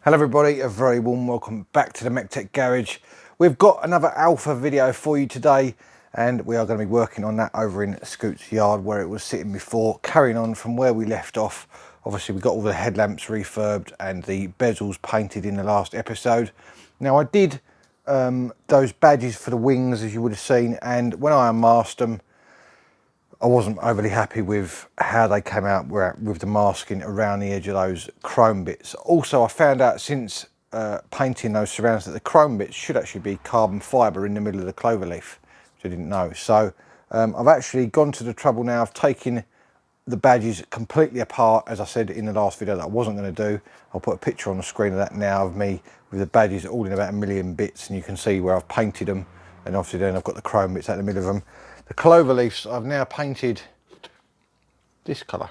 Hello everybody, a very warm welcome back to the MEC-TEC garage. We've got another Alfa video for you today, and we are going to be working on that over in Scoot's yard where it was sitting before, carrying on from where we left off. Obviously we got all the headlamps refurbed and the bezels painted in the last episode. Now I did those badges for the wings, as you would have seen, and when I unmasked them I wasn't overly happy with how they came out with the masking around the edge of those chrome bits. Also, I found out since painting those surrounds that the chrome bits should actually be carbon fibre in the middle of the Cloverleaf, which I didn't know. So I've actually gone to the trouble now of taking the badges completely apart, as I said in the last video that I wasn't going to do. I'll put a picture on the screen of that now of me with the badges all in about 1,000,000 bits, and you can see where I've painted them, and obviously then I've got the chrome bits out the middle of them. The Cloverleafs I've now painted this colour,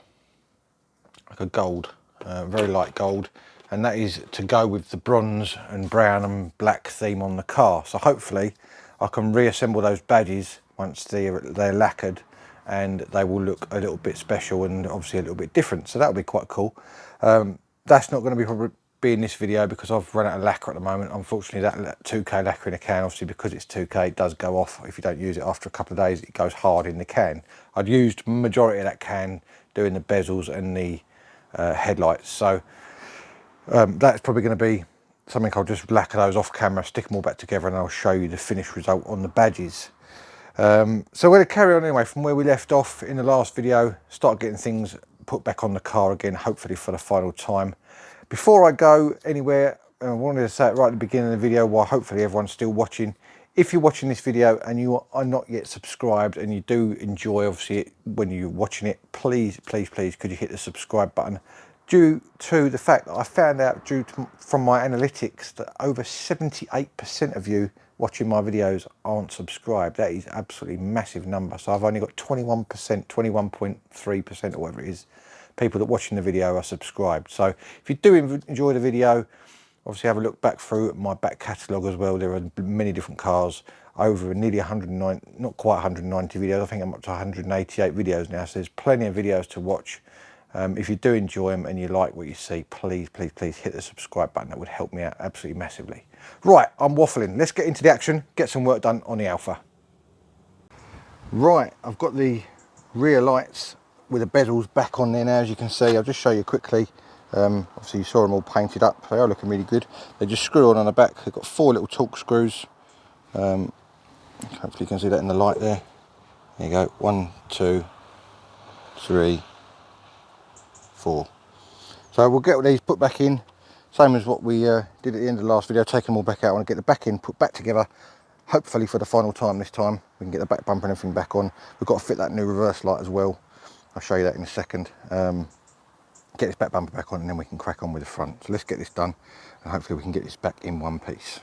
like a gold, very light gold, and that is to go with the bronze and brown and black theme on the car. So hopefully I can reassemble those badges once they're lacquered, and they will look a little bit special and obviously a little bit different. So that'll be quite cool. That's not going to be probably in this video because I've run out of lacquer at the moment. Unfortunately, that 2K lacquer in a can, obviously because it's 2K, it does go off. If you don't use it after a couple of days, it goes hard in the can. I'd used majority of that can doing the bezels and the headlights. So that's probably going to be something I'll just lacquer those off camera, stick them all back together, and I'll show you the finished result on the badges. So we're going to carry on anyway from where we left off in the last video, start getting things put back on the car again, hopefully for the final time. Before I go anywhere, I wanted to say it right at the beginning of the video while hopefully everyone's still watching. If you're watching this video and you are not yet subscribed and you do enjoy obviously it when you're watching it, please could you hit the subscribe button, due to the fact that I found out from my analytics that over 78% of you watching my videos aren't subscribed. That is absolutely massive number. So I've only got 21%, 21.3% or whatever it is, people that watching the video are subscribed. So if you do enjoy the video, obviously have a look back through my back catalogue as well. There are many different cars, over nearly 109, not quite 190 videos. I think I'm up to 188 videos now. So there's plenty of videos to watch. If you do enjoy them and you like what you see, please hit the subscribe button. That would help me out absolutely massively. Right, I'm waffling. Let's get into the action, get some work done on the Alfa. Right, I've got the rear lights with the bezels back on there now, as you can see. I'll just show you quickly. Obviously you saw them all painted up. They are looking really good. They just screw on the back. They've got 4 little torque screws. Hopefully you can see that in the light there. There you go, 1, 2, 3, 4. So we'll get these put back in, same as what we did at the end of the last video, take them all back out. I want to get the back end put back together, hopefully for the final time this time. We can get the back bumper and everything back on. We've got to fit that new reverse light as well. I'll show you that in a second. Get this back bumper back on and then we can crack on with the front. So let's get this done and hopefully we can get this back in one piece.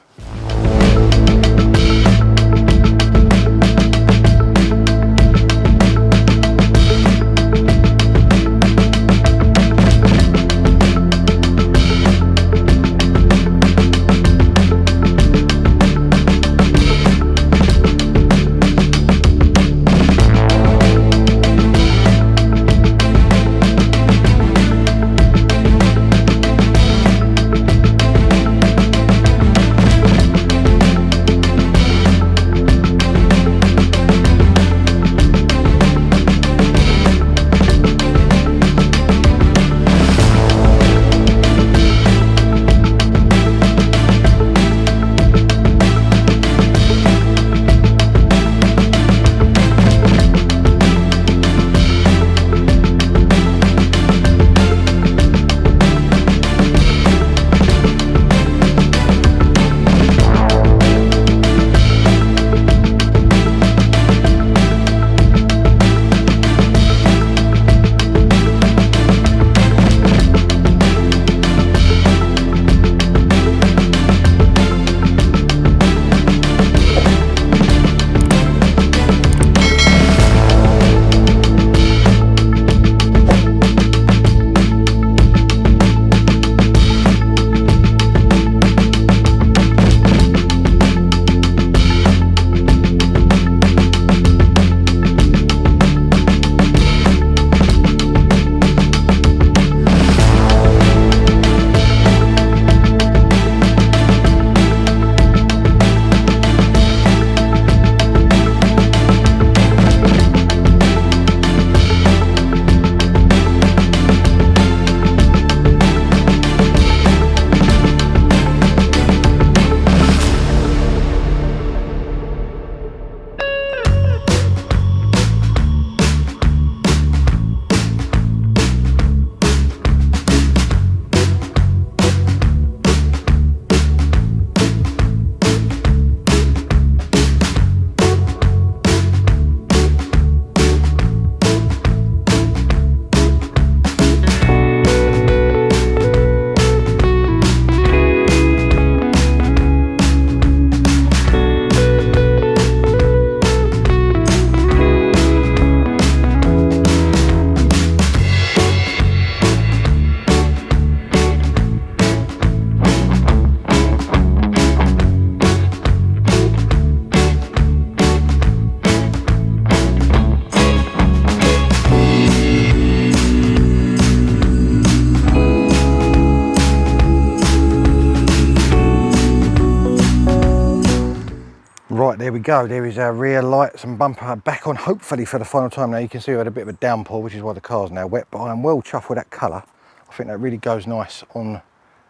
Right, there we go. There is our rear lights and bumper back on, hopefully for the final time. Now you can see we had a bit of a downpour, which is why the car's now wet, but I am well chuffed with that colour. I think that really goes nice on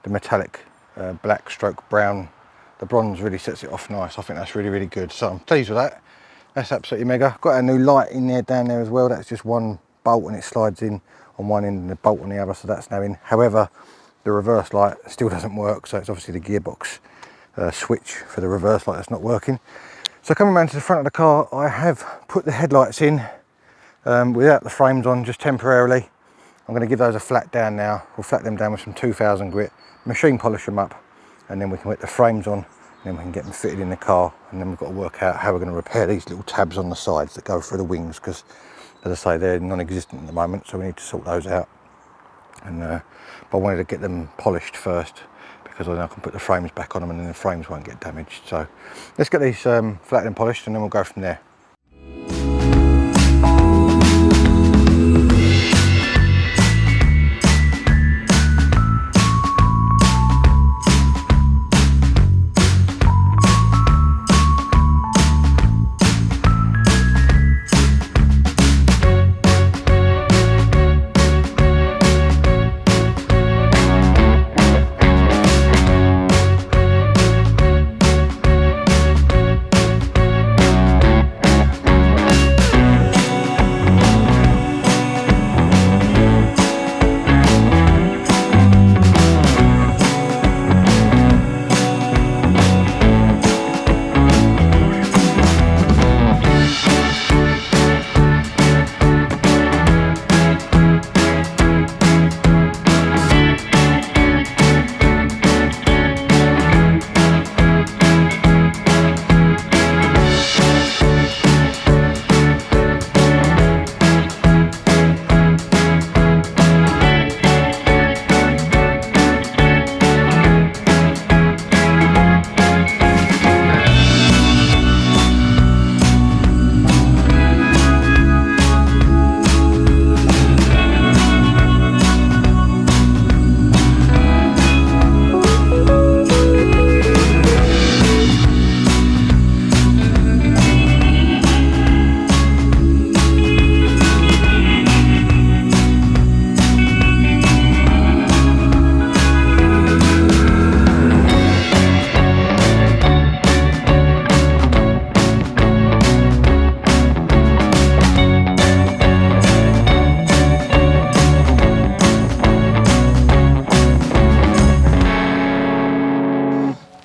the metallic black stroke brown. The bronze really sets it off nice. I think that's really, really good. So I'm pleased with that. That's absolutely mega. Got a new light in there down there as well. That's just one bolt and it slides in on one end and the bolt on the other, so that's now in. However, the reverse light still doesn't work, so it's obviously the gearbox switch for the reverse light that's not working. So coming around to the front of the car, I have put the headlights in without the frames on, just temporarily. I'm going to give those a flat down now. We'll flat them down with some 2000 grit, machine polish them up, and then we can put the frames on, and then we can get them fitted in the car. And then we've got to work out how we're going to repair these little tabs on the sides that go through the wings, because as I say, they're non-existent at the moment, so we need to sort those out. And but I wanted to get them polished first, because then I can put the frames back on them and then the frames won't get damaged. So let's get these flattened and polished, and then we'll go from there.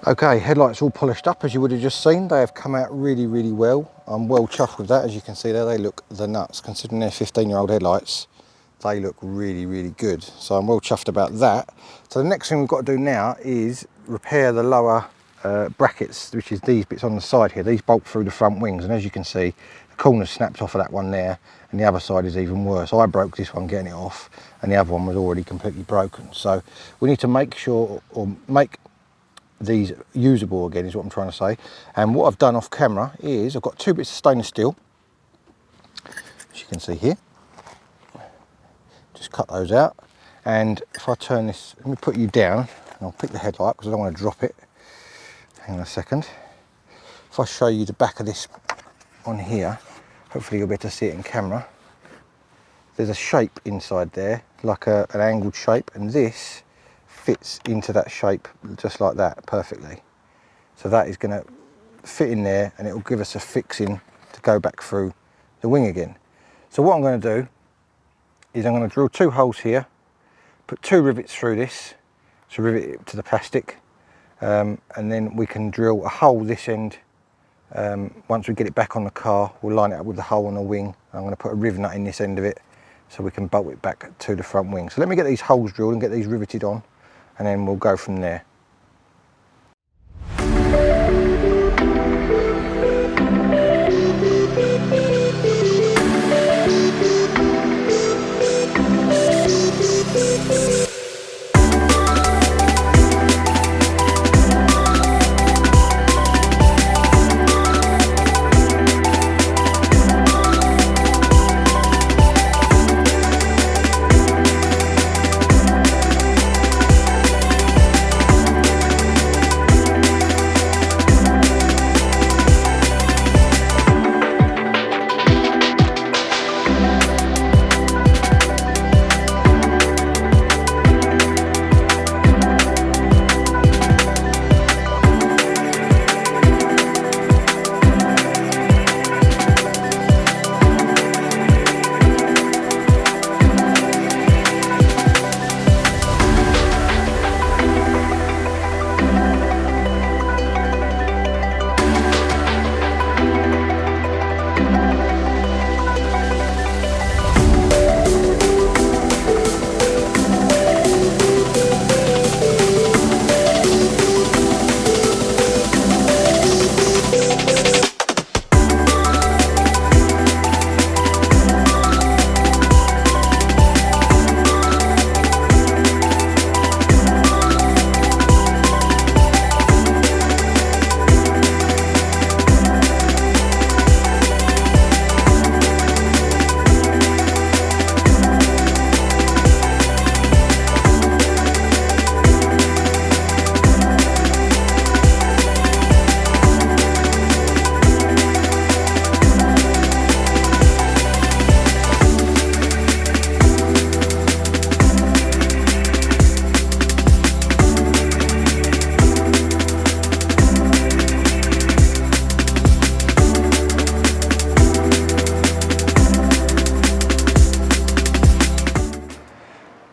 Okay, headlights all polished up, as you would have just seen. They have come out really, really well. I'm well chuffed with that. As you can see there, they look the nuts. Considering they're 15-year-old headlights, they look really, really good. So I'm well chuffed about that. So the next thing we've got to do now is repair the lower brackets, which is these bits on the side here. These bolt through the front wings, and as you can see, the corner snapped off of that one there, and the other side is even worse. I broke this one getting it off, and the other one was already completely broken. So we need to make sure, or make these usable again, is what I'm trying to say. And what I've done off camera is I've got two bits of stainless steel, as you can see here. Just cut those out, and if I turn this, let me put you down, and I'll pick the headlight because I don't want to drop it. Hang on a second. If I show you the back of this on here, hopefully you'll be able to see it in camera. There's a shape inside there, like an angled shape, and this fits into that shape just like that perfectly. So that is going to fit in there, and it will give us a fixing to go back through the wing again. So what I'm going to do is I'm going to drill two holes here, put two rivets through this to rivet it to the plastic, and then we can drill a hole this end. Once we get it back on the car, we'll line it up with the hole on the wing. I'm going to put a riv nut in this end of it so we can bolt it back to the front wing. So let me get these holes drilled and get these riveted on, and then we'll go from there.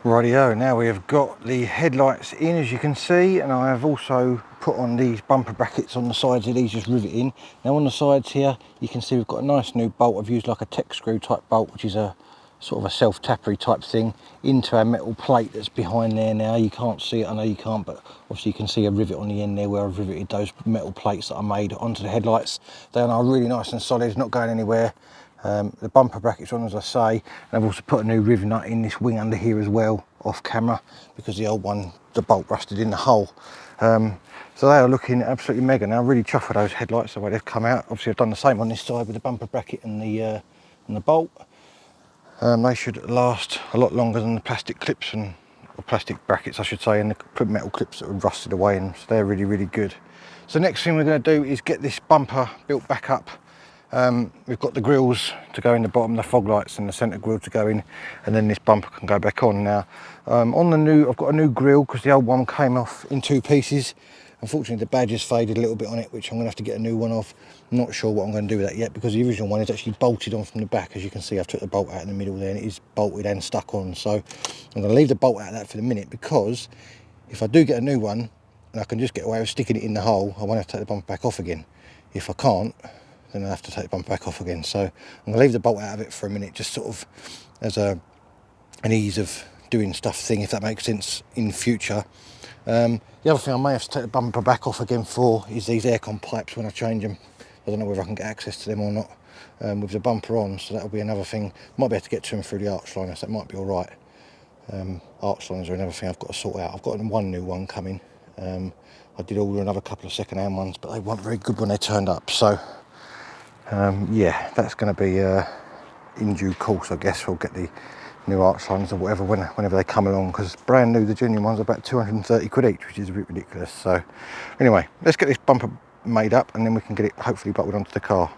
Rightio, now we have got the headlights in, as you can see, and I have also put on these bumper brackets on the sides of these, just riveting. Now on the sides here you can see we've got a nice new bolt. I've used like a TEC screw type bolt, which is a sort of a self-tappery type thing, into our metal plate that's behind there. Now you can't see it, I know you can't, but obviously you can see a rivet on the end there where I've riveted those metal plates that I made onto the headlights. They are now really nice and solid, not going anywhere. The bumper brackets on, as I say, and I've also put a new riv nut in this wing under here as well, off camera, because the old one, the bolt rusted in the hole. So they are looking absolutely mega now. Really chuffed with those headlights, the way they've come out. Obviously I've done the same on this side with the bumper bracket and the bolt. They should last a lot longer than the plastic clips, or plastic brackets I should say, and the metal clips that were rusted away, and so they're really, really good. So next thing we're going to do is get this bumper built back up. We've got the grills to go in the bottom, the fog lights and the centre grille to go in, and then this bumper can go back on. Now on the new, I've got a new grille because the old one came off in 2 pieces. Unfortunately the badge has faded a little bit on it, which I'm going to have to get a new one off. I'm not sure what I'm going to do with that yet, because the original one is actually bolted on from the back. As you can see, I've took the bolt out in the middle there and it is bolted and stuck on. So I'm going to leave the bolt out of that for the minute, because if I do get a new one and I can just get away with sticking it in the hole, I won't have to take the bumper back off again. If I can't, then I'll have to take the bumper back off again. So I'm going to leave the bolt out of it for a minute, just sort of as an ease of doing stuff thing, if that makes sense, in future. The other thing I may have to take the bumper back off again for is these aircon pipes when I change them. I don't know whether I can get access to them or not with the bumper on, so that'll be another thing. Might be able to get to them through the arch liner, so that might be all right. Arch liners are another thing I've got to sort out. I've got one new one coming. I did order another couple of second-hand ones, but they weren't very good when they turned up. So yeah, that's going to be in due course, I guess. We'll get the new arch liners or whatever whenever they come along, because brand new, the genuine ones are about 230 quid each, which is a bit ridiculous. So anyway, let's get this bumper made up and then we can get it hopefully bolted onto the car.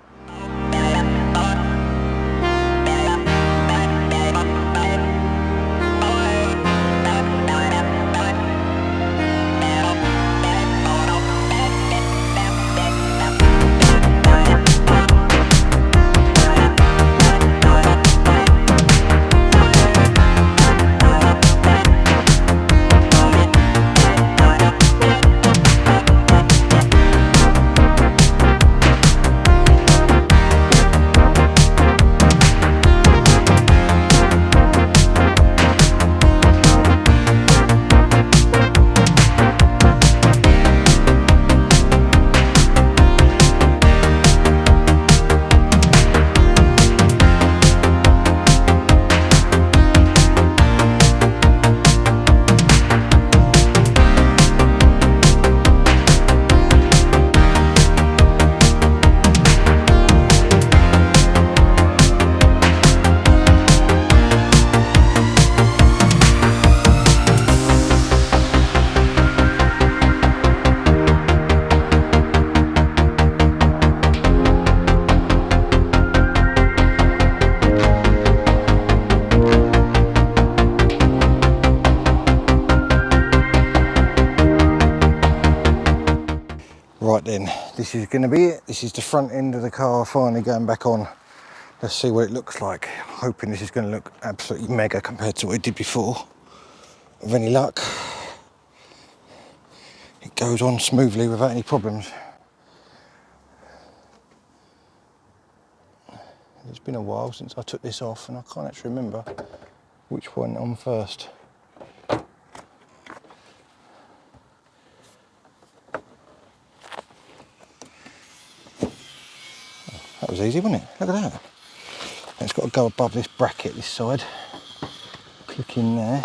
Right then, this is going to be it. This is the front end of the car finally going back on. Let's see what it looks like. Hoping this is going to look absolutely mega compared to what it did before. With any luck, it goes on smoothly without any problems. It's been a while since I took this off and I can't actually remember which one on first. That was easy, wasn't it? Look at that. And it's got to go above this bracket this side. Click in there.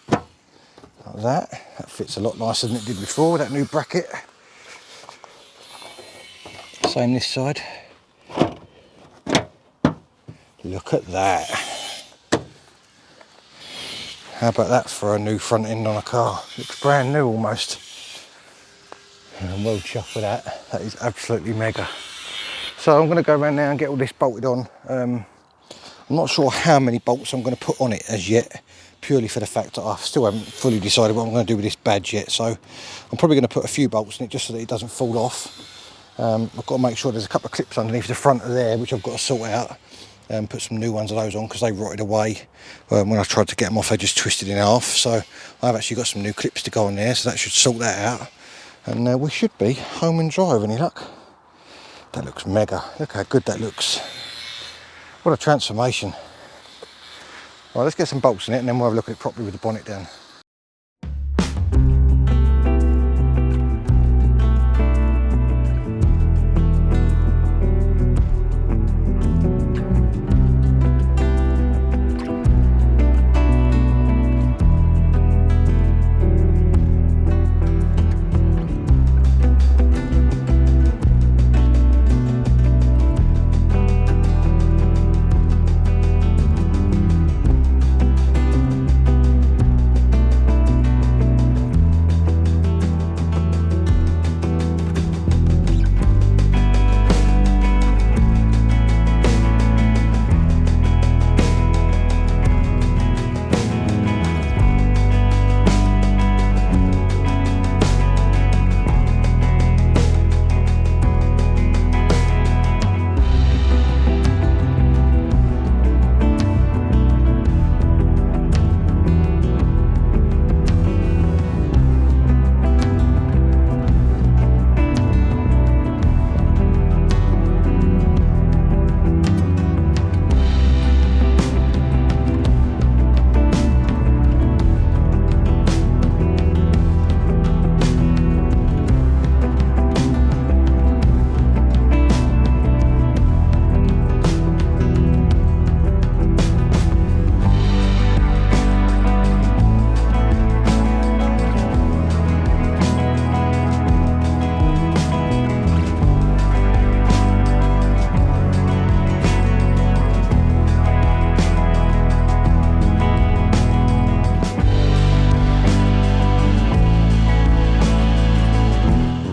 Like that. That fits a lot nicer than it did before with that new bracket. Same this side. Look at that. How about that for a new front end on a car? Looks brand new almost. And I'm well chuffed with that. That is absolutely mega. So I'm going to go around now and get all this bolted on. I'm not sure how many bolts I'm going to put on it as yet, purely for the fact that I still haven't fully decided what I'm going to do with this badge yet. So I'm probably going to put a few bolts in it just so that it doesn't fall off. I've got to make sure there's a couple of clips underneath the front of there, which I've got to sort out. put some new ones of those on because they rotted away. When I tried to get them off, they just twisted in half. So I've actually got some new clips to go on there, so that should sort that out. And we should be home and dry, any luck. That looks mega. Look how good that looks. What a transformation. Right, let's get some bolts in it and then we'll have a look at it properly with the bonnet down.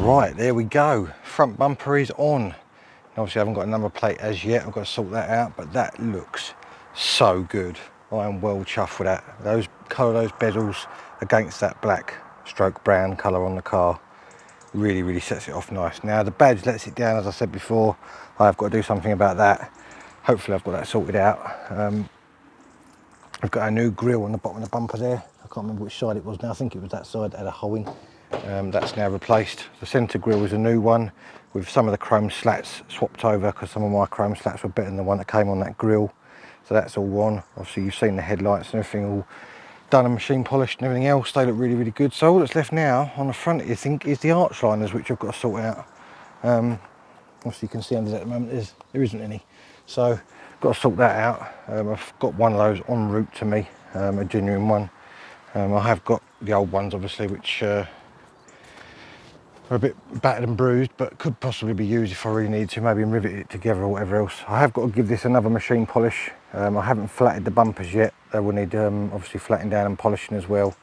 Right, there we go. Front bumper is on. Obviously I haven't got a number plate as yet. I've got to sort that out, but that looks so good. I am well chuffed with that. Those bezels against that black stroke brown colour on the car really sets it off nice. Now the badge lets it down, as I said before. I've got to do something about that. Hopefully I've got that sorted out. I've got a new grille on the bottom of the bumper there. I can't remember which side it was now. I think it was that side that had a hole in. That's now replaced. The centre grille is a new one with some of the chrome slats swapped over because some of my chrome slats were better than the one that came on that grille. So that's all on. Obviously you've seen the headlights and everything all done and machine polished and everything else. They look really good. So all that's left now on the front, I think, is the arch liners, which I've got to sort out. Obviously you can see under that at the moment there isn't any. So got to sort that out. I've got one of those en route to me, a genuine one. I have got the old ones obviously, which are a bit battered and bruised, but could possibly be used if I really need to, maybe rivet it together or whatever else. I have got to give this another machine polish. I haven't flatted the bumpers yet. They will need obviously flattening down and polishing as well.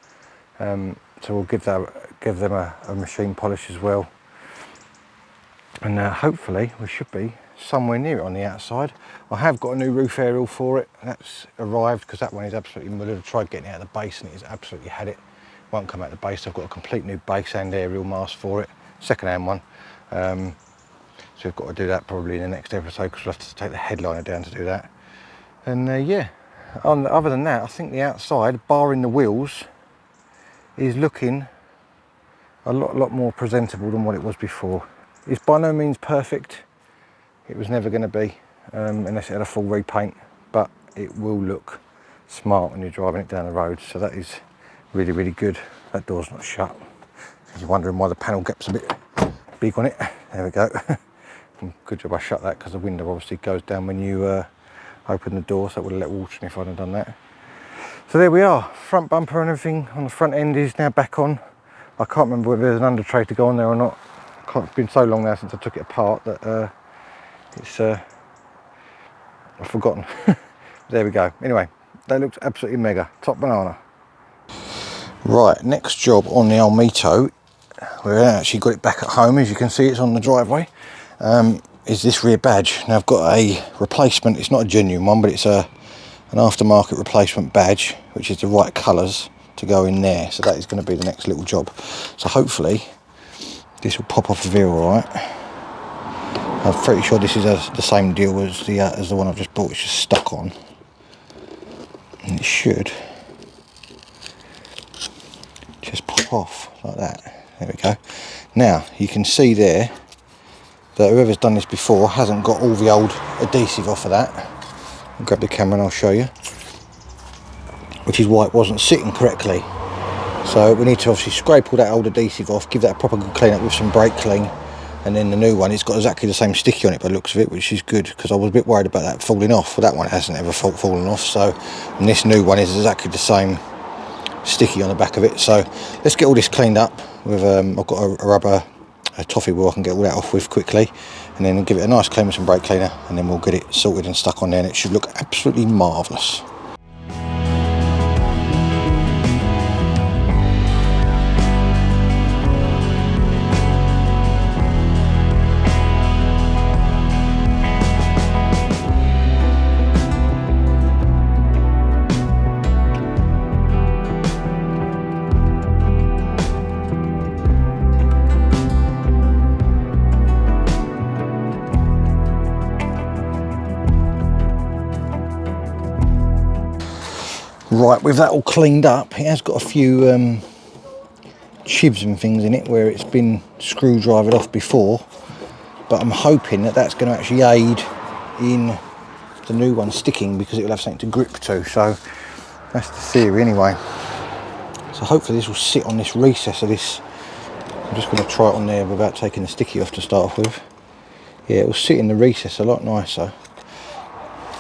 So we'll give them a machine polish as well. And hopefully we should be somewhere near it on the outside. I have got a new roof aerial for it. That's arrived because that one is absolutely mullered. I tried getting it out of the base and it has absolutely had it. Won't come out the base. I've got a complete new base and aerial mast for it, second-hand one. So we've got to do that probably in the next episode because we'll have to take the headliner down to do that. And yeah, other than that, I think the outside, barring the wheels, is looking a lot more presentable than what it was before. It's by no means perfect. It was never going to be unless it had a full repaint, but it will look smart when you're driving it down the road. So that is really good. That door's not shut. You're wondering why the panel gap's a bit big on it. There we go. Good job I shut that because the window obviously goes down when you open the door, so it would have let water in if I'd have done that. So there we are. Front bumper and everything on the front end is now back on. I can't remember whether there's an under tray to go on there or not. It's been so long now since I took it apart that I've forgotten. There we go. Anyway, that looks absolutely mega. Top banana. Right, next job on the old Mito, we've actually got it back at home, as you can see it's on the driveway, is this rear badge. Now I've got a replacement, it's not a genuine one, but it's an aftermarket replacement badge, which is the right colours to go in there. So that is going to be the next little job. So hopefully this will pop off the vehicle all right. I'm pretty sure this is the same deal as the one I've just bought. It's just stuck on, and it should just pop off like that. There we go. Now you can see there that whoever's done this before hasn't got all the old adhesive off of that. I'll grab the camera and I'll show you, which is why it wasn't sitting correctly. So we need to obviously scrape all that old adhesive off, give that a proper good clean up with some brake clean, and then the new one, it's got exactly the same sticky on it by the looks of it, which is good, because I was a bit worried about that falling off. Well, that one hasn't ever fallen off, so, and this new one is exactly the same sticky on the back of it. So let's get all this cleaned up with I've got a rubber toffee wheel I can get all that off with quickly, and then give it a nice clean with some brake cleaner, and then we'll get it sorted and stuck on there, and it should look absolutely marvellous. Right, with that all cleaned up, it has got a few chibs and things in it where it's been screwdrivered off before, but I'm hoping that that's going to actually aid in the new one sticking, because it will have something to grip to. So that's the theory anyway. So hopefully this will sit on this recess of this. I'm just going to try it on there without taking the sticky off to start off with. Yeah, it will sit in the recess a lot nicer.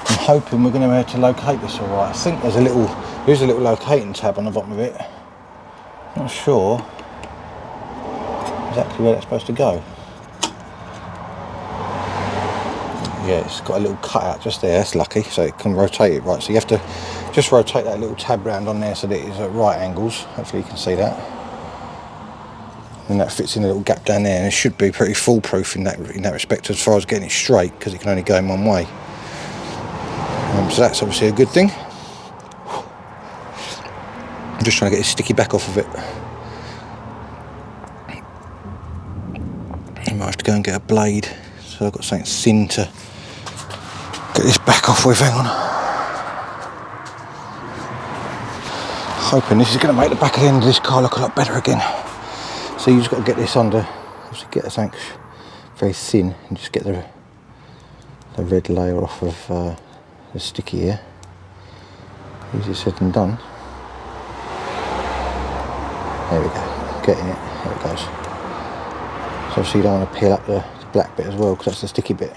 I'm hoping we're going to be able to locate this all right. I think there's a little locating tab on the bottom of it. Not sure exactly where that's supposed to go. Yeah, it's got a little cutout just there. That's lucky, so it can rotate it right. So you have to just rotate that little tab round on there so that it's at right angles. Hopefully you can see that. And that fits in a little gap down there, and it should be pretty foolproof in that respect as far as getting it straight, because it can only go in one way. So that's obviously a good thing. I'm just trying to get this sticky back off of it. I might have to go and get a blade, so I've got something thin to get this back off with. Hang on. Hoping this is going to make the back of the end of this car look a lot better again. So you just got to get this under, obviously get something very thin, and just get the red layer off of the sticky here. Easier said than done. There we go, getting it, there it goes. So obviously you don't want to peel up the black bit as well, because that's the sticky bit.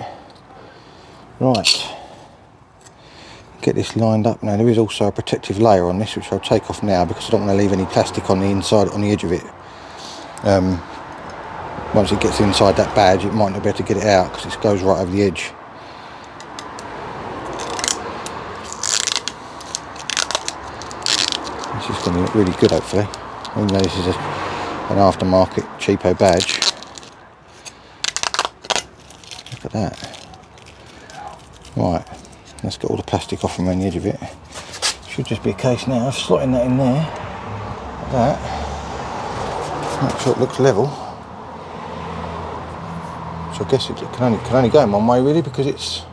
Right, get this lined up now. There is also a protective layer on this, which I'll take off now, because I don't want to leave any plastic on the inside, on the edge of it. Once it gets inside that badge, it might not be able to get it out, because it goes right over the edge. This is going to look really good, hopefully, even though this is an aftermarket cheapo badge. Look at that. Right, let's get all the plastic off from around the edge of it. Should just be a case now of slotting that in there, like that. Make sure it looks level. So I guess it can only go in one way really, because it's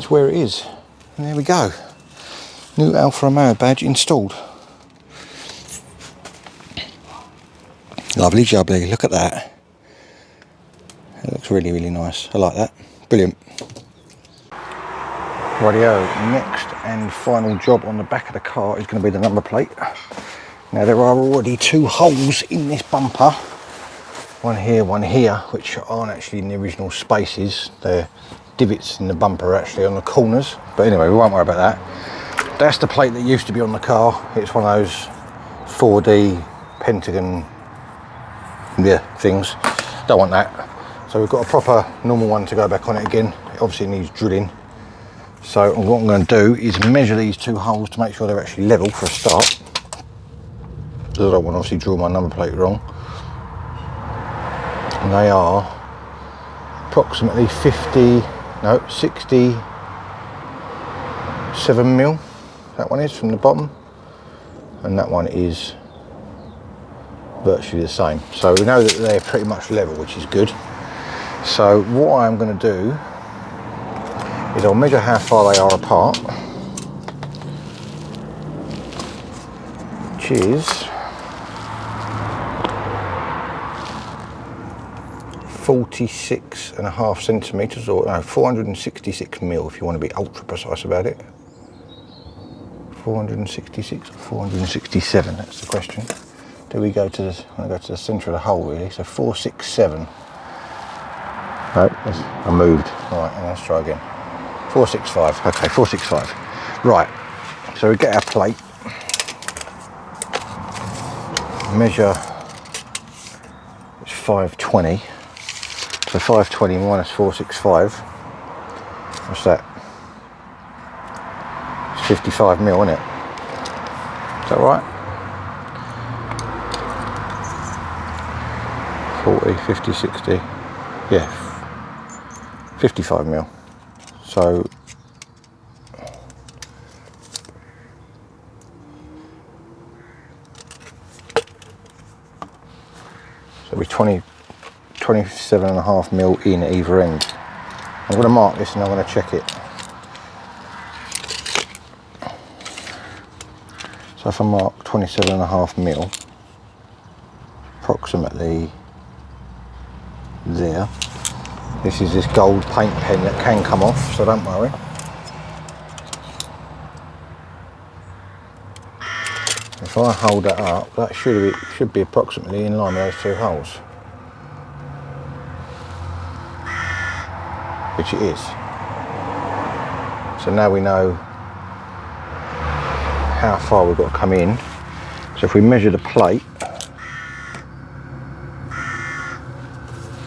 where it is. And there we go. New Alfa Romeo badge installed. Lovely jubbly, look at that. It looks really, really nice. I like that. Brilliant. Rightio, next and final job on the back of the car is going to be the number plate. Now there are already two holes in this bumper. One here, which aren't actually in the original spaces. They're divots in the bumper actually on the corners. But anyway, we won't worry about that. That's the plate that used to be on the car. It's one of those 4D Pentagon things. Don't want that. So we've got a proper normal one to go back on it again. It obviously needs drilling. So what I'm going to do is measure these two holes to make sure they're actually level for a start. Because I don't want to obviously drill my number plate wrong. And they are approximately 67 mil. That one is from the bottom, and that one is virtually the same. So we know that they're pretty much level, which is good. So what I'm going to do is I'll measure how far they are apart, which is 46.5 centimetres, or no, 466 mil if you want to be ultra precise about it. 466 or 467, that's the question. Do we go to the, I want to go to the centre of the hole really, so 467. No, I moved. Right, and let's try again. 465, okay, 465. Right, so we get our plate, measure, it's 520. So 520 minus 465, what's that? It's 55 mil, isn't it? Is that right? 40, 50, 60, yeah, 55 mil. So it'll be 27.5 mil in either end. I'm going to mark this and I'm going to check it. So if I mark 27.5 mil, approximately there. This is this gold paint pen that can come off, so don't worry. If I hold that up, that should be approximately in line with those two holes, which it is. So now we know how far we've got to come in. So if we measure the plate,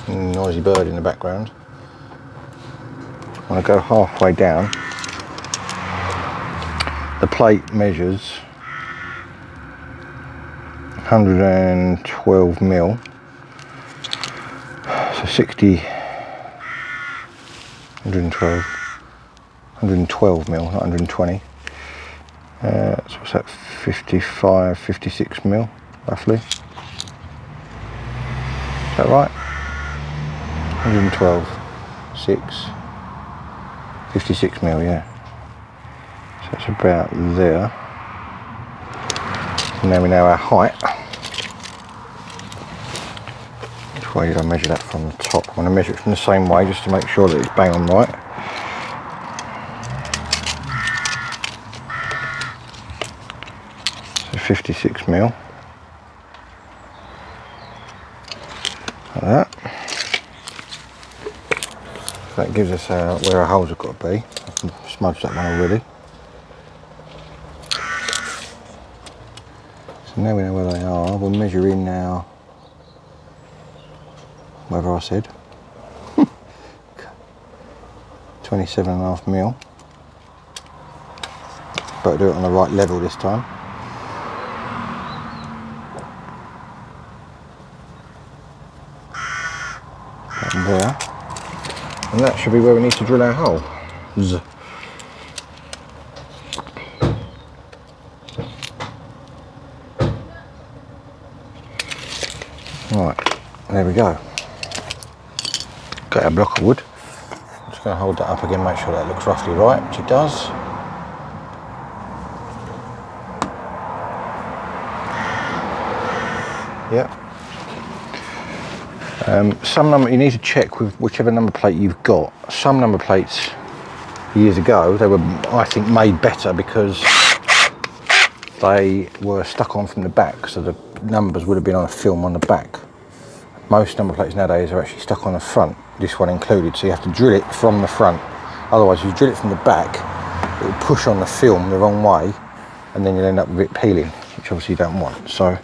noisy bird in the background, when I go halfway down, the plate measures 112 mil, so 60, 112 mil, not 120. So what's that, 55, 56 mil, roughly. Is that right? 112, 6, 56 mil, yeah. So it's about there. And now we know our height. Which way did I measure that from the top? I'm going to measure it from the same way just to make sure that it's bang on right. So 56 mil. Like that. So that gives us where our holes have got to be. I can smudge that one already. So now we know where they are. We'll measure in now, whatever I said, 27.5 mil. Better do it on the right level this time. And there. And that should be where we need to drill our hole. Right, there we go. Got our block of wood. I'm just going to hold that up again, make sure that looks roughly right, which it does. Yep. Some number, you need to check with whichever number plate you've got. Some number plates years ago, they were, I think, made better because they were stuck on from the back, so the numbers would have been on a film on the back. Most number plates nowadays are actually stuck on the front, this one included, so you have to drill it from the front. Otherwise, if you drill it from the back, it will push on the film the wrong way, and then you'll end up with it peeling, which obviously you don't want. So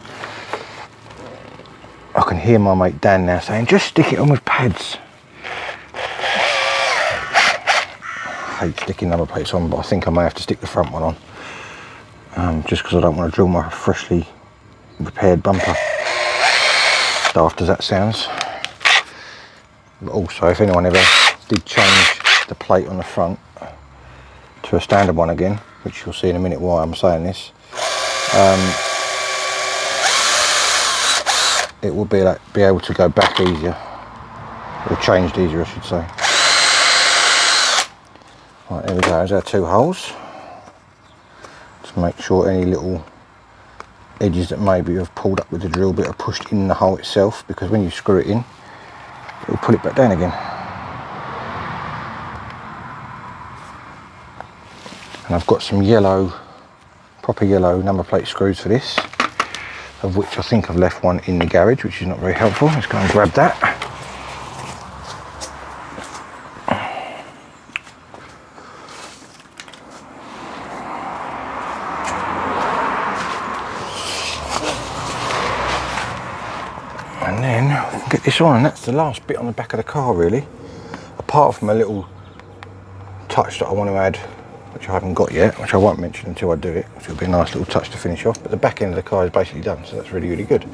I can hear my mate Dan now saying, just stick it on with pads. I hate sticking number plates on, but I think I may have to stick the front one on, just because I don't want to drill my freshly repaired bumper. Daft as that sounds. But also, if anyone ever did change the plate on the front to a standard one again, which you'll see in a minute why I'm saying this, it will be able to go back easier. or changed easier I should say. Right, there we go, there's our 2 holes. Just make sure any little edges that maybe have pulled up with the drill bit are pushed in the hole itself, because when you screw it in, it will pull it back down again. And I've got some yellow, proper yellow number plate screws for this, of which I think I've left one in the garage, which is not very helpful. Let's go and grab that. And then we can get this on, and that's the last bit on the back of the car really, apart from a little touch that I want to add, which I haven't got yet, which I won't mention until I do it, which will be a nice little touch to finish off. But the back end of the car is basically done, so that's really, really good.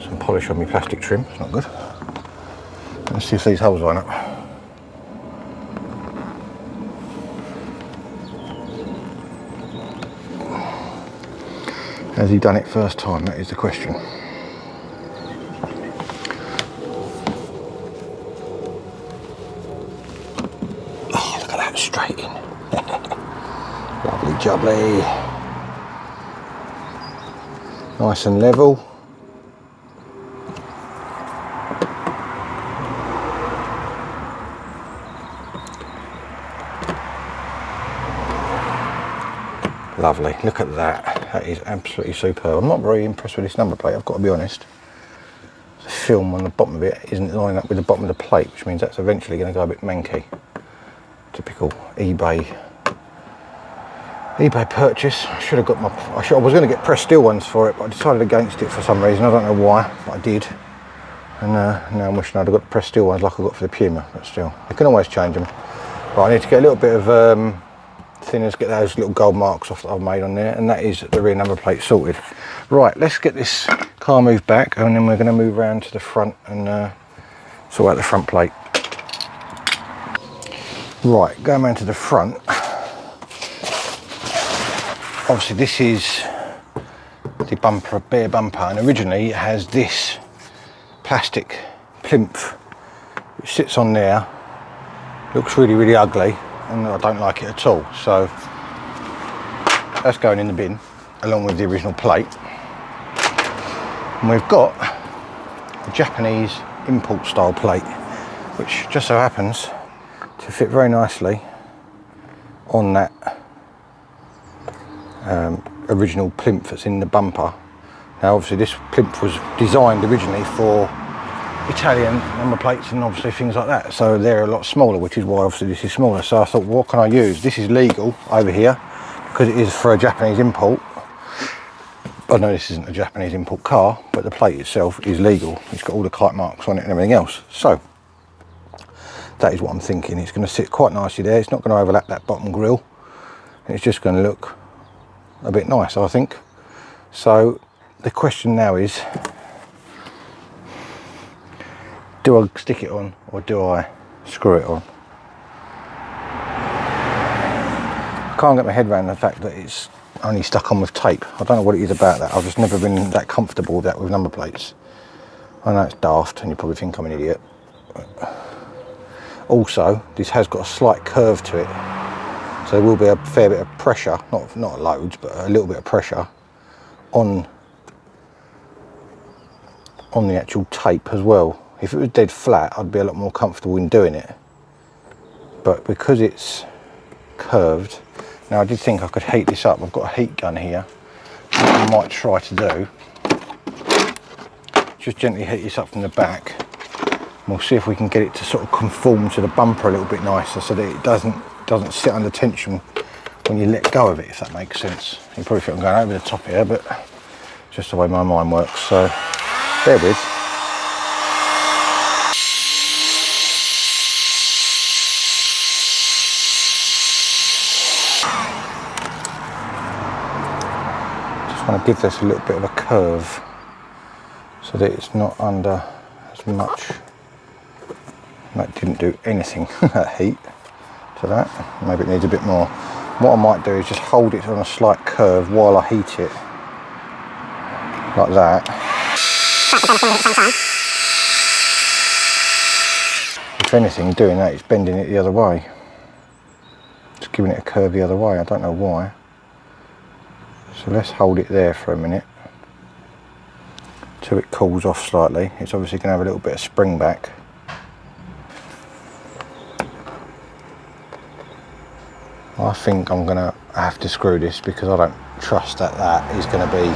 Some polish on my plastic trim, it's not good. Let's see if these holes line up. Has he done it first time? That is the question. Oh, look at that, straight in. Lovely jubbly. Nice and level. Lovely, look at that. That is absolutely superb. I'm not very impressed with this number plate, I've got to be honest. The film on the bottom of it isn't lining up with the bottom of the plate, which means that's eventually going to go a bit manky. Typical eBay purchase. I should have got I was going to get pressed steel ones for it, but I decided against it for some reason. I don't know why, but I did. And now I'm wishing I'd have got the pressed steel ones like I got for the Puma, but still, you can always change them. Right, I need to get a little bit of thinners, get those little gold marks off that I've made on there, and that is the rear number plate sorted. Right, let's get this car moved back, and then we're going to move around to the front and sort out the front plate. Right, going around to the front. Obviously this is the bumper, bare bumper, and originally it has this plastic plinth which sits on there. Looks really, really ugly, and I don't like it at all, so that's going in the bin along with the original plate. And we've got a Japanese import style plate, which just so happens to fit very nicely on that original plinth that's in the bumper. Now obviously this plinth was designed originally for Italian number plates and obviously things like that, so they're a lot smaller, which is why obviously this is smaller. So I thought, what can I use? This is legal over here because it is for a Japanese import. I know this isn't a Japanese import car, but the plate itself is legal. It's got all the kite marks on it and everything else. So that is what I'm thinking. It's going to sit quite nicely there. It's not going to overlap that bottom grille, and it's just going to look a bit nice, I think. So the question now is, do I stick it on or do I screw it on? I can't get my head around the fact that it's only stuck on with tape. I don't know what it is about that. I've just never been that comfortable with that with number plates. I know it's daft and you probably think I'm an idiot. Also, this has got a slight curve to it, so there will be a fair bit of pressure, not loads, but a little bit of pressure on the actual tape as well. If it was dead flat, I'd be a lot more comfortable in doing it, but because it's curved, now I did think I could heat this up. I've got a heat gun here. What I might try to do, just gently heat this up from the back. We'll see if we can get it to sort of conform to the bumper a little bit nicer, so that it doesn't sit under tension when you let go of it, if that makes sense. You probably think I'm going over the top here, but just the way my mind works, so bear with. Just want to give this a little bit of a curve so that it's not under as much. That didn't do anything, that heat, to that. Maybe it needs a bit more. What I might do is just hold it on a slight curve while I heat it, like that. if anything, doing that, it's bending it the other way. It's giving it a curve the other way, I don't know why. So let's hold it there for a minute till it cools off slightly. It's obviously going to have a little bit of spring back. I think I'm going to have to screw this because I don't trust that that is going to be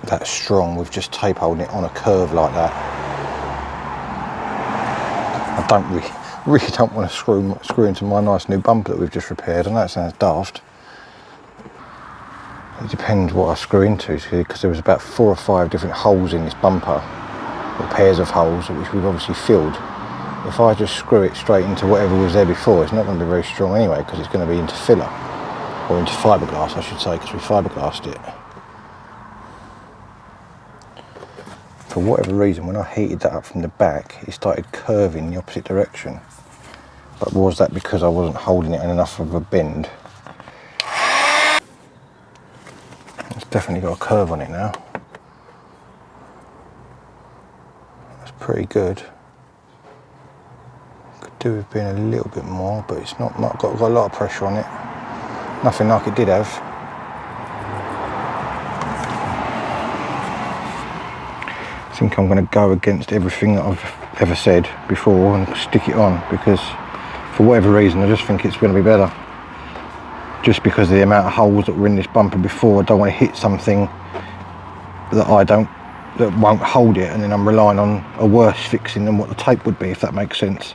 that strong with just tape holding it on a curve like that. I don't really don't want to screw into my nice new bumper that we've just repaired. I know it sounds daft. It depends what I screw into, because there was about 4 or 5 different holes in this bumper, or pairs of holes, which we've obviously filled. If I just screw it straight into whatever was there before, it's not going to be very strong anyway, because it's going to be into filler, or into fiberglass I should say, because we fiberglassed it. For whatever reason, when I heated that up from the back, it started curving the opposite direction. But was that because I wasn't holding it in enough of a bend? It's definitely got a curve on it now. That's pretty good. Could do with being a little bit more, but it's not got a lot of pressure on it. Nothing like it did have. I think I'm going to go against everything that I've ever said before and stick it on, because for whatever reason I just think it's going to be better. Just because of the amount of holes that were in this bumper before, I don't want to hit something that won't hold it, and then I'm relying on a worse fixing than what the tape would be, if that makes sense.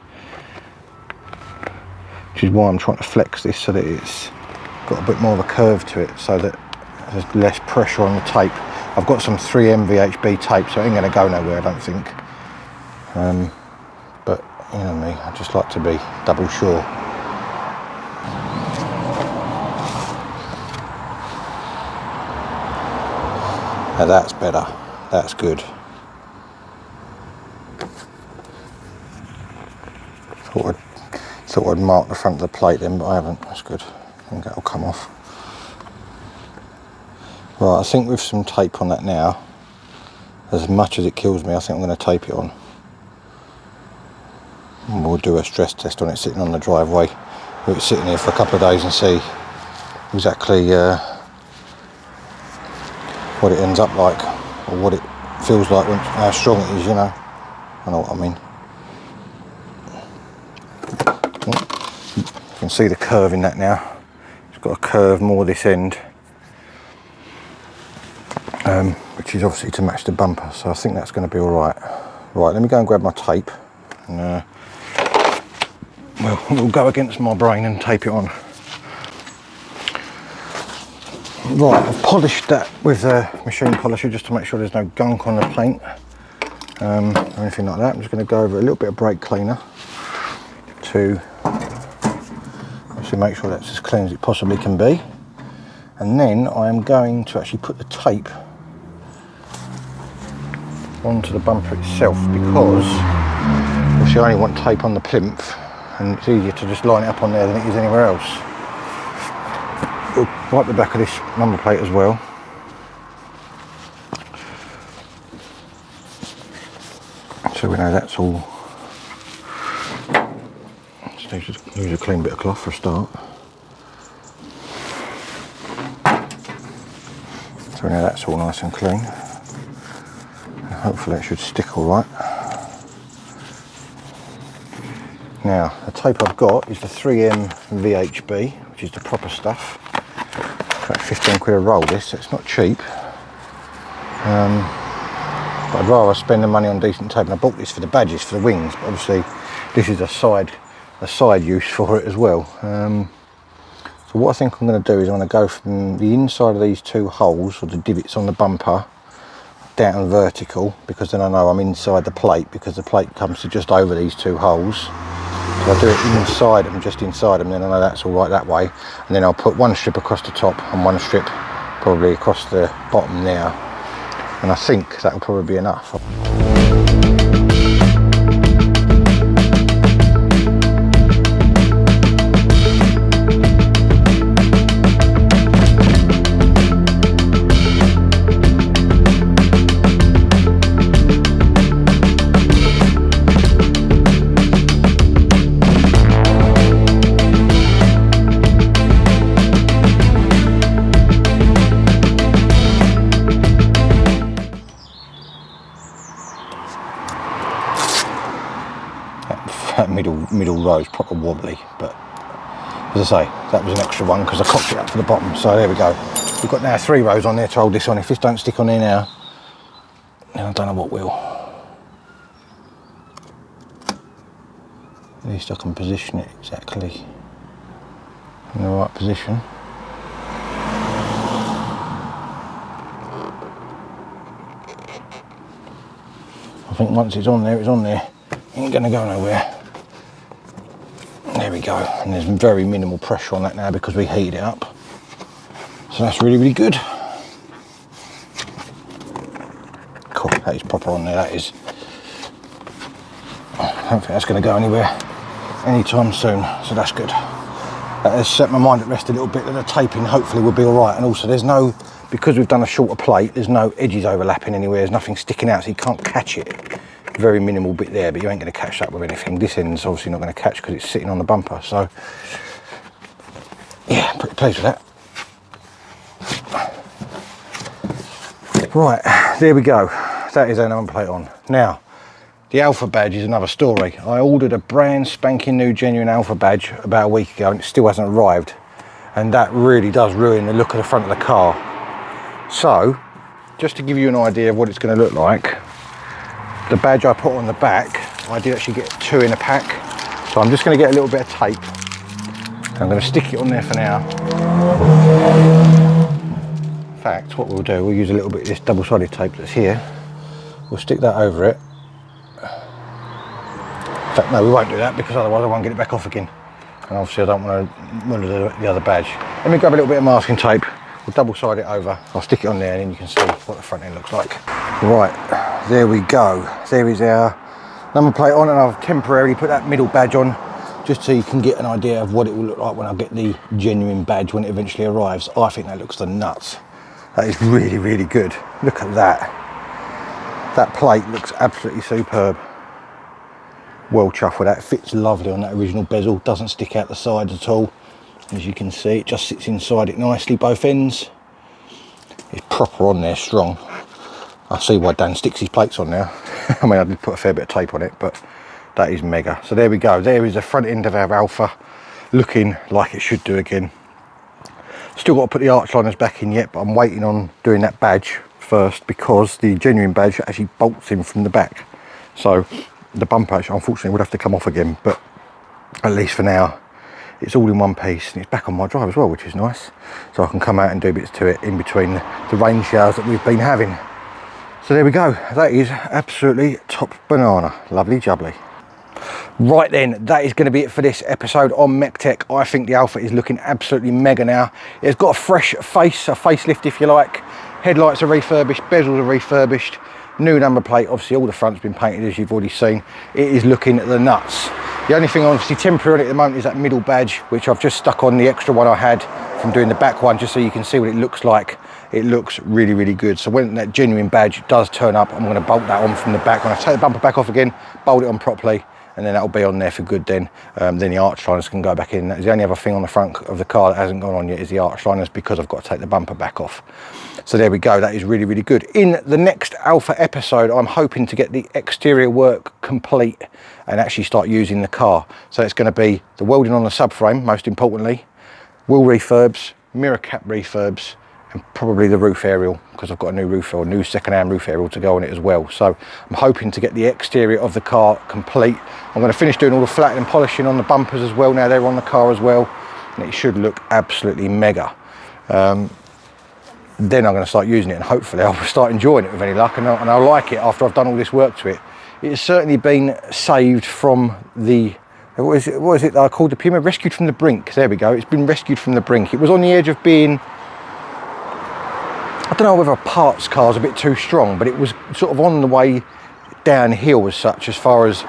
Which is why I'm trying to flex this so that it's got a bit more of a curve to it, so that there's less pressure on the tape. I've got some 3M VHB tape, so it ain't going to go nowhere, I don't think. But you know me, I just like to be double sure. Now that's better, that's good. Thought I'd mark the front of the plate then, but I haven't. That's good. I think that'll come off. Right, I think with some tape on that now, as much as it kills me, I think I'm going to tape it on. And we'll do a stress test on it sitting on the driveway. We'll sit in here for a couple of days and see exactly what it ends up like, or what it feels like, how strong it is, you know. I know what I mean. You can see the curve in that now. It's got a curve more this end, which is obviously to match the bumper, so I think that's going to be alright. Right, let me go and grab my tape, and we'll go against my brain and tape it on. Right, I've polished that with a machine polisher just to make sure there's no gunk on the paint or anything like that. I'm just going to go over a little bit of brake cleaner to make sure that's as clean as it possibly can be. And then I am going to actually put the tape onto the bumper itself, because obviously I only want tape on the plinth, and it's easier to just line it up on there than it is anywhere else. We'll wipe the back of this number plate as well. So we know that's all. Just use a clean bit of cloth for a start. So we know that's all nice and clean. And hopefully it should stick all right. Now, the tape I've got is the 3M VHB, which is the proper stuff. About 15 quid a roll this, so it's not cheap. But I'd rather spend the money on decent tape, and I bought this for the badges, for the wings, but obviously this is a side use for it as well. So what I think I'm going to do is I'm going to go from the inside of these 2 holes, or the divots on the bumper, down vertical, because then I know I'm inside the plate, because the plate comes to just over these 2 holes. So I do it inside them, just inside them, then I know that's all right that way. And then I'll put 1 strip across the top and 1 strip probably across the bottom there. And I think that'll probably be enough. middle row is proper wobbly, but as I say, that was an extra one because I cocked it up to the bottom. So there we go. We've got now 3 rows on there to hold this on. If this don't stick on there now, then I don't know what will. At least I can position it exactly in the right position. I think once it's on there, it's on there. It ain't gonna go nowhere. There we go. And there's very minimal pressure on that now because we heated it up. So that's really, really good. Cool, that is proper on there, that is. I don't think that's gonna go anywhere anytime soon, so that's good. That has set my mind at rest a little bit that the taping hopefully will be all right. And also there's no, because we've done a shorter plate, there's no edges overlapping anywhere, there's nothing sticking out, so you can't catch it. Very minimal bit there, but you ain't going to catch that with anything. This end's obviously not going to catch because it's sitting on the bumper, so yeah, pretty pleased with that. Right, there we go. That is our number plate on. Now, the Alfa badge is another story. I ordered a brand spanking new genuine Alfa badge about a week ago and it still hasn't arrived, and that really does ruin the look of the front of the car. So, just to give you an idea of what it's going to look like, the badge I put on the back, I did actually get 2 in a pack. So I'm just going to get a little bit of tape. I'm going to stick it on there for now. In fact, what we'll do, we'll use a little bit of this double-sided tape that's here. We'll stick that over it. In fact, no, we won't do that because otherwise I won't get it back off again. And obviously I don't want to murder the other badge. Let me grab a little bit of masking tape. We'll double-side it over. I'll stick it on there and then you can see what the front end looks like. Right, there we go. There is our number plate on, and I've temporarily put that middle badge on just so you can get an idea of what it will look like when I get the genuine badge when it eventually arrives. I think that looks the nuts. That is really, really good. Look at that. That plate looks absolutely superb. Well chuffed with that. Fits lovely on that original bezel. Doesn't stick out the sides at all. As you can see, it just sits inside it nicely, both ends. It's proper on there, strong. I see why Dan sticks his plates on now. I mean, I did put a fair bit of tape on it, but that is mega. So there we go. There is the front end of our Alfa, looking like it should do again. Still got to put the arch liners back in yet, but I'm waiting on doing that badge first because the genuine badge actually bolts in from the back. So the bumper actually, unfortunately, would have to come off again, but at least for now, it's all in one piece and it's back on my drive as well, which is nice. So I can come out and do bits to it in between the rain showers that we've been having. So there we go, that is absolutely top banana, lovely jubbly. Right then, that is going to be it for this episode on MEC-TEC. I think the Alfa is looking absolutely mega now. It's got a fresh face, a facelift if you like. Headlights are refurbished, bezels are refurbished, new number plate, obviously all the front's been painted as you've already seen. It is looking the nuts. The only thing obviously temporary at the moment is that middle badge, which I've just stuck on the extra one I had from doing the back one, just so you can see what it looks like. It looks really, really good. So when that genuine badge does turn up, I'm going to bolt that on from the back. When I take the bumper back off again, bolt it on properly, and then that'll be on there for good then. Then the arch liners can go back in. That's the only other thing on the front of the car that hasn't gone on yet is the arch liners, because I've got to take the bumper back off. So there we go, that is really, really good. In the next Alfa episode, I'm hoping to get the exterior work complete and actually start using the car. So it's going to be the welding on the subframe, most importantly, wheel refurbs, mirror cap refurbs, and probably the roof aerial, because I've got a new roof or new second-hand roof aerial to go on it as well. So I'm hoping to get the exterior of the car complete. I'm going to finish doing all the flattening and polishing on the bumpers as well. Now they're on the car as well, and it should look absolutely mega. Then I'm going to start using it, and hopefully I'll start enjoying it with any luck, and I'll like it after I've done all this work to it. It's certainly been saved from the, what is it that I called the Puma? Rescued from the brink. There we go. It's been rescued from the brink. It was on the edge of being, I don't know whether a parts car's a bit too strong, but it was sort of on the way downhill as such, as far as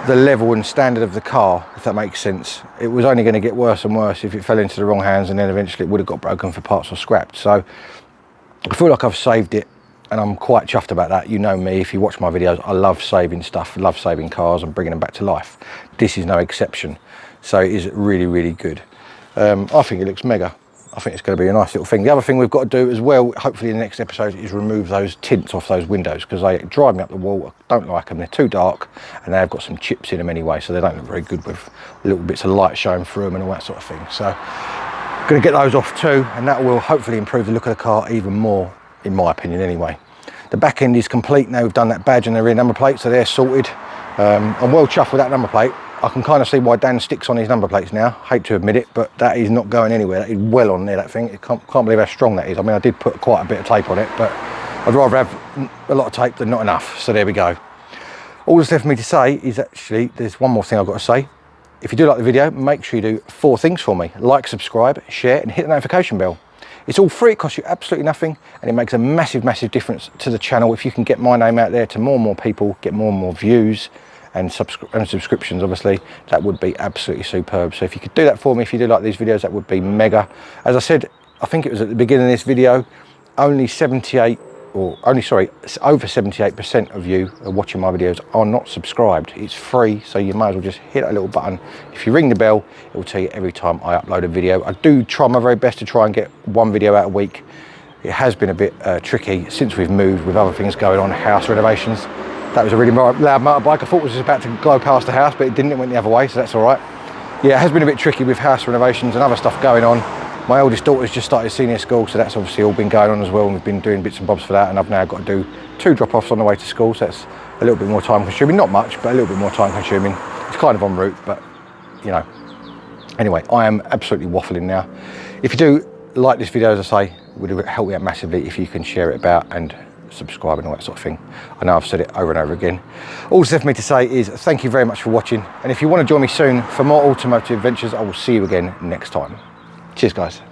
the level and standard of the car, if that makes sense. It was only going to get worse and worse if it fell into the wrong hands, and then eventually it would have got broken for parts or scrapped. So I feel like I've saved it, and I'm quite chuffed about that. You know me, if you watch my videos, I love saving stuff, love saving cars and bringing them back to life. This is no exception. So it is really, really good. I think it looks mega. I think it's going to be a nice little thing. The other thing we've got to do as well, hopefully in the next episode, is remove those tints off those windows, because they drive me up the wall. I don't like them. They're too dark, and they've got some chips in them anyway, so they don't look very good with little bits of light showing through them and all that sort of thing. So I'm going to get those off too, and that will hopefully improve the look of the car even more, in my opinion anyway. The back end is complete now. We've done that badge and the rear number plate, so they're sorted. I'm well chuffed with that number plate. I can kind of see why Dan sticks on his number plates now. Hate to admit it, but that is not going anywhere. That is well on there, that thing. I can't believe how strong that is. I mean, I did put quite a bit of tape on it, but I'd rather have a lot of tape than not enough. So there we go. All that's left for me to say is actually, there's one more thing I've got to say. If you do like the video, make sure you do 4 things for me. Like, subscribe, share, and hit the notification bell. It's all free, it costs you absolutely nothing, and it makes a massive, massive difference to the channel. If you can get my name out there to more and more people, get more and more views, and subscriptions, obviously, that would be absolutely superb. So if you could do that for me, if you do like these videos, that would be mega. As I said, I think it was at the beginning of this video, over 78% of you are watching my videos are not subscribed. It's free, so you might as well just hit that little button. If you ring the bell, it will tell you every time I upload a video. I do try my very best to try and get 1 video out a week. It has been a bit tricky since we've moved, with other things going on, house renovations. That was a really loud motorbike. I thought it was just about to go past the house, but it didn't. It went the other way, so that's all right. Yeah, it has been a bit tricky with house renovations and other stuff going on. My oldest daughter's just started senior school, so that's obviously all been going on as well, and we've been doing bits and bobs for that, and I've now got to do 2 drop-offs on the way to school, so that's a little bit more time consuming. Not much, but a little bit more time consuming. It's kind of en route, but, you know. Anyway, I am absolutely waffling now. If you do like this video, as I say, it would help me out massively if you can share it about and subscribe and all that sort of thing. I know I've said it over and over again. All that's left for me to say is thank you very much for watching, and if you want to join me soon for more automotive adventures, I will see you again next time. Cheers, guys.